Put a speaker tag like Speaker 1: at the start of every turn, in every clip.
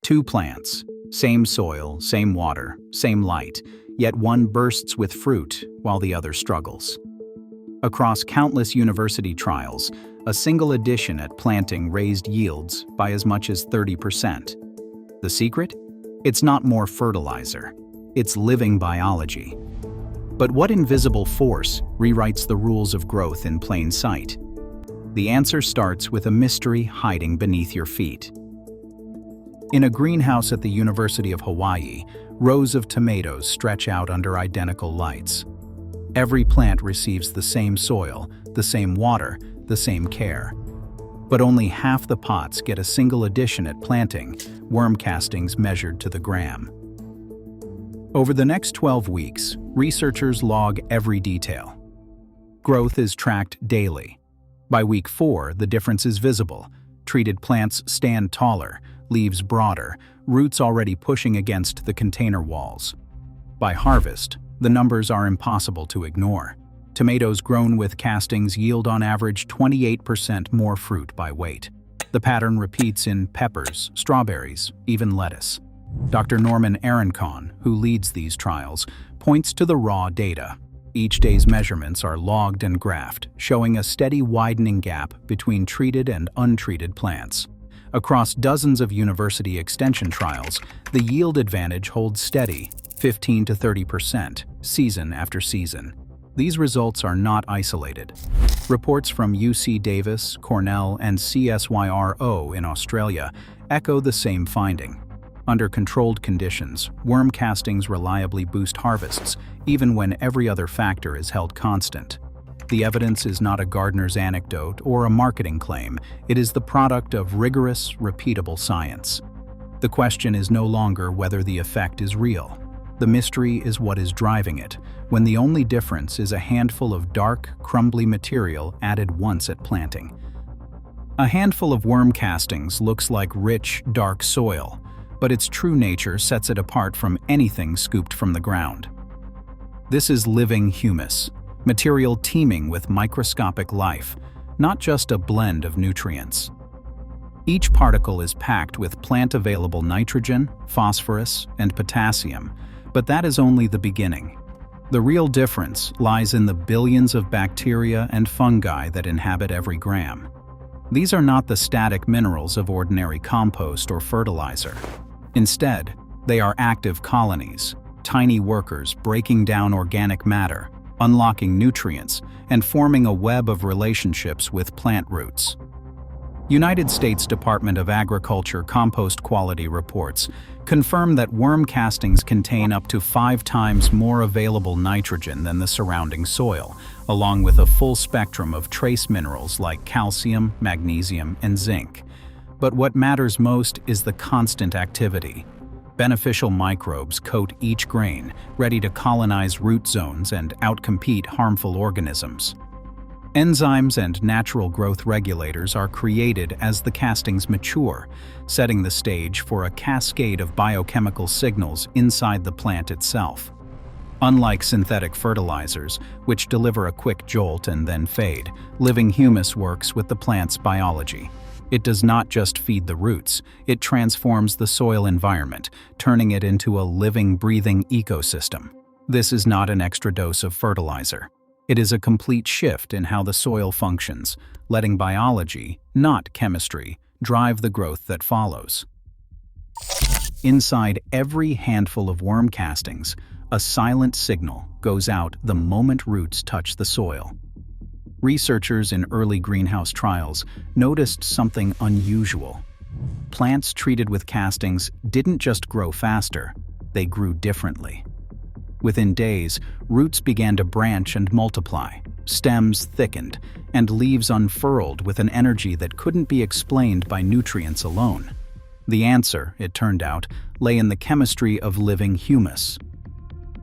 Speaker 1: Two plants, same soil, same water, same light, yet one bursts with fruit while the other struggles. Across countless university trials, a single addition at planting raised yields by as much as 30%. The secret? It's not more fertilizer. It's living biology. But what invisible force rewrites the rules of growth in plain sight? The answer starts with a mystery hiding beneath your feet. In a greenhouse at the University of Hawaii, rows of tomatoes stretch out under identical lights. Every plant receives the same soil, the same water, the same care. But only half the pots get a single addition at planting, worm castings measured to the gram. Over the next 12 weeks, researchers log every detail. Growth is tracked daily. By week 4, the difference is visible. Treated plants stand taller, leaves broader, roots already pushing against the container walls. By harvest, the numbers are impossible to ignore. Tomatoes grown with castings yield on average 28% more fruit by weight. The pattern repeats in peppers, strawberries, even lettuce. Dr. Norman Aaroncon, who leads these trials, points to the raw data. Each day's measurements are logged and graphed, showing a steady widening gap between treated and untreated plants. Across dozens of university extension trials, the yield advantage holds steady, 15 to 30%, season after season. These results are not isolated. Reports from UC Davis, Cornell, and CSIRO in Australia echo the same finding. Under controlled conditions, worm castings reliably boost harvests, even when every other factor is held constant. The evidence is not a gardener's anecdote or a marketing claim. It is the product of rigorous, repeatable science. The question is no longer whether the effect is real. The mystery is what is driving it, when the only difference is a handful of dark, crumbly material added once at planting. A handful of worm castings looks like rich, dark soil, but its true nature sets it apart from anything scooped from the ground. This is living humus, material teeming with microscopic life, not just a blend of nutrients. Each particle is packed with plant-available nitrogen, phosphorus, and potassium, but that is only the beginning. The real difference lies in the billions of bacteria and fungi that inhabit every gram. These are not the static minerals of ordinary compost or fertilizer. Instead, they are active colonies, tiny workers breaking down organic matter, unlocking nutrients, and forming a web of relationships with plant roots. United States Department of Agriculture compost quality reports confirm that worm castings contain up to 5 times more available nitrogen than the surrounding soil, along with a full spectrum of trace minerals like calcium, magnesium, and zinc. But what matters most is the constant activity. Beneficial microbes coat each grain, ready to colonize root zones and outcompete harmful organisms. Enzymes and natural growth regulators are created as the castings mature, setting the stage for a cascade of biochemical signals inside the plant itself. Unlike synthetic fertilizers, which deliver a quick jolt and then fade, living humus works with the plant's biology. It does not just feed the roots, it transforms the soil environment, turning it into a living, breathing ecosystem. This is not an extra dose of fertilizer. It is a complete shift in how the soil functions, letting biology, not chemistry, drive the growth that follows. Inside every handful of worm castings, a silent signal goes out the moment roots touch the soil. Researchers in early greenhouse trials noticed something unusual. Plants treated with castings didn't just grow faster, they grew differently. Within days, roots began to branch and multiply, stems thickened, and leaves unfurled with an energy that couldn't be explained by nutrients alone. The answer, it turned out, lay in the chemistry of living humus.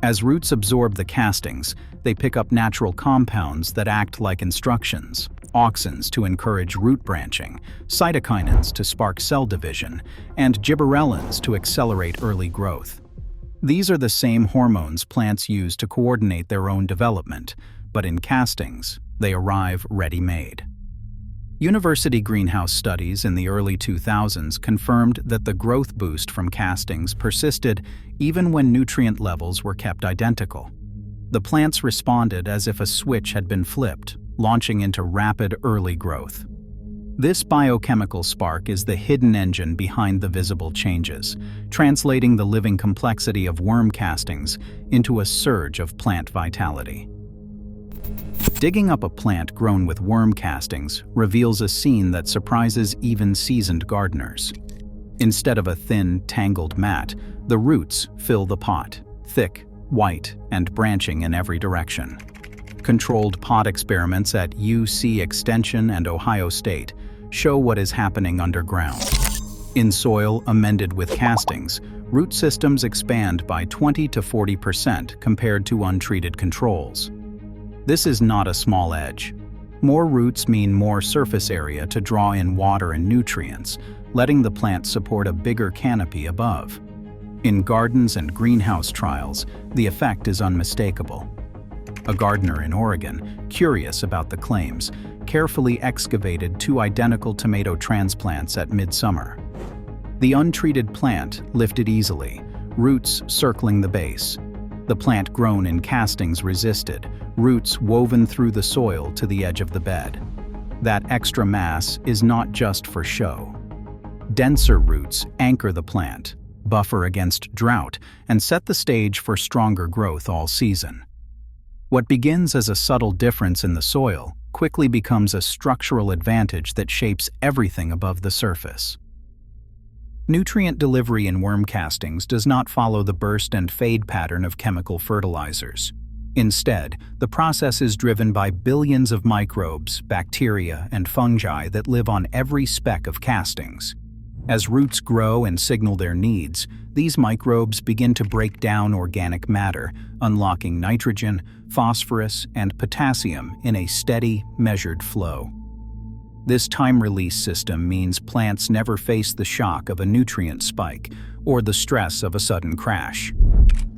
Speaker 1: As roots absorb the castings, they pick up natural compounds that act like instructions: auxins to encourage root branching, cytokinins to spark cell division, and gibberellins to accelerate early growth. These are the same hormones plants use to coordinate their own development, but in castings, they arrive ready-made. University greenhouse studies in the early 2000s confirmed that the growth boost from castings persisted even when nutrient levels were kept identical. The plants responded as if a switch had been flipped, launching into rapid early growth. This biochemical spark is the hidden engine behind the visible changes, translating the living complexity of worm castings into a surge of plant vitality. Digging up a plant grown with worm castings reveals a scene that surprises even seasoned gardeners. Instead of a thin, tangled mat, the roots fill the pot, thick, white, and branching in every direction. Controlled pot experiments at UC Extension and Ohio State show what is happening underground. In soil amended with castings, root systems expand by 20 to 40% compared to untreated controls. This is not a small edge. More roots mean more surface area to draw in water and nutrients, letting the plant support a bigger canopy above. In gardens and greenhouse trials, the effect is unmistakable. A gardener in Oregon, curious about the claims, carefully excavated 2 identical tomato transplants at midsummer. The untreated plant lifted easily, roots circling the base. The plant grown in castings resisted, roots woven through the soil to the edge of the bed. That extra mass is not just for show. Denser roots anchor the plant, buffer against drought, and set the stage for stronger growth all season. What begins as a subtle difference in the soil quickly becomes a structural advantage that shapes everything above the surface. Nutrient delivery in worm castings does not follow the burst and fade pattern of chemical fertilizers. Instead, the process is driven by billions of microbes, bacteria, and fungi that live on every speck of castings. As roots grow and signal their needs, these microbes begin to break down organic matter, unlocking nitrogen, phosphorus, and potassium in a steady, measured flow. This time-release system means plants never face the shock of a nutrient spike or the stress of a sudden crash.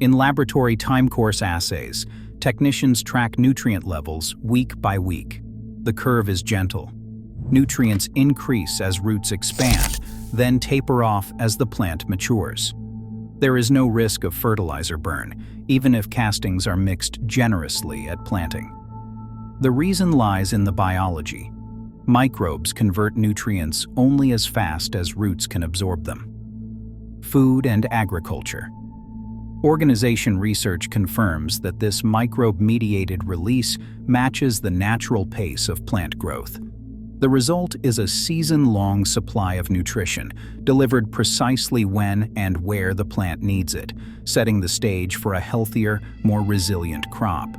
Speaker 1: In laboratory time-course assays, technicians track nutrient levels week by week. The curve is gentle. Nutrients increase as roots expand, then taper off as the plant matures. There is no risk of fertilizer burn, even if castings are mixed generously at planting. The reason lies in the biology. Microbes convert nutrients only as fast as roots can absorb them. Food and agriculture. Organization research confirms that this microbe-mediated release matches the natural pace of plant growth. The result is a season-long supply of nutrition, delivered precisely when and where the plant needs it, setting the stage for a healthier, more resilient crop.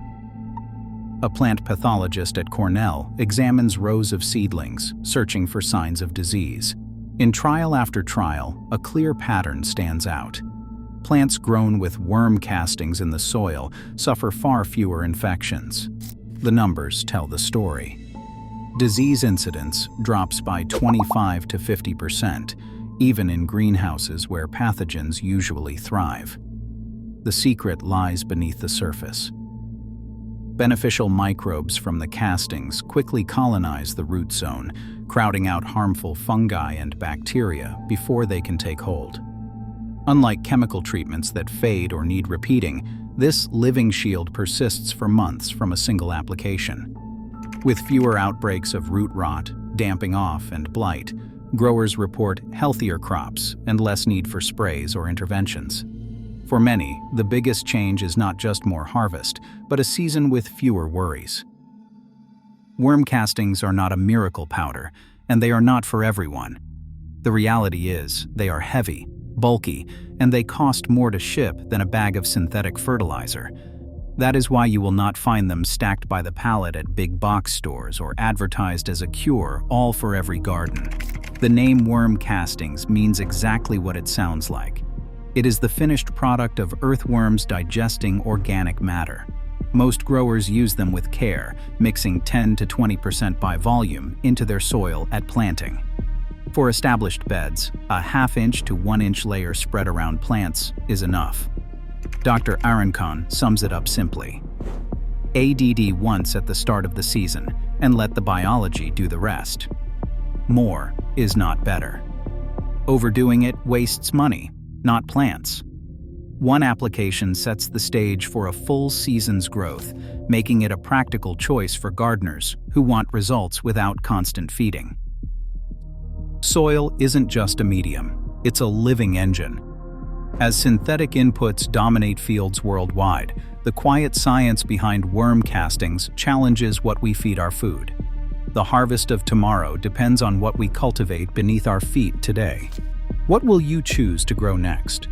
Speaker 1: A plant pathologist at Cornell examines rows of seedlings, searching for signs of disease. In trial after trial, a clear pattern stands out. Plants grown with worm castings in the soil suffer far fewer infections. The numbers tell the story. Disease incidence drops by 25 to 50%, even in greenhouses where pathogens usually thrive. The secret lies beneath the surface. Beneficial microbes from the castings quickly colonize the root zone, crowding out harmful fungi and bacteria before they can take hold. Unlike chemical treatments that fade or need repeating, this living shield persists for months from a single application. With fewer outbreaks of root rot, damping off, and blight, growers report healthier crops and less need for sprays or interventions. For many, the biggest change is not just more harvest, but a season with fewer worries. Worm castings are not a miracle powder, and they are not for everyone. The reality is, they are heavy, bulky, and they cost more to ship than a bag of synthetic fertilizer. That is why you will not find them stacked by the pallet at big box stores or advertised as a cure, all for every garden. The name worm castings means exactly what it sounds like. It is the finished product of earthworms digesting organic matter. Most growers use them with care, mixing 10 to 20% by volume into their soil at planting. For established beds, a half-inch to 1-inch layer spread around plants is enough. Dr. Arancon sums it up simply. ADD once at the start of the season, and let the biology do the rest. More is not better. Overdoing it wastes money, not plants. One application sets the stage for a full season's growth, making it a practical choice for gardeners who want results without constant feeding. Soil isn't just a medium, it's a living engine. As synthetic inputs dominate fields worldwide, the quiet science behind worm castings challenges what we feed our food. The harvest of tomorrow depends on what we cultivate beneath our feet today. What will you choose to grow next?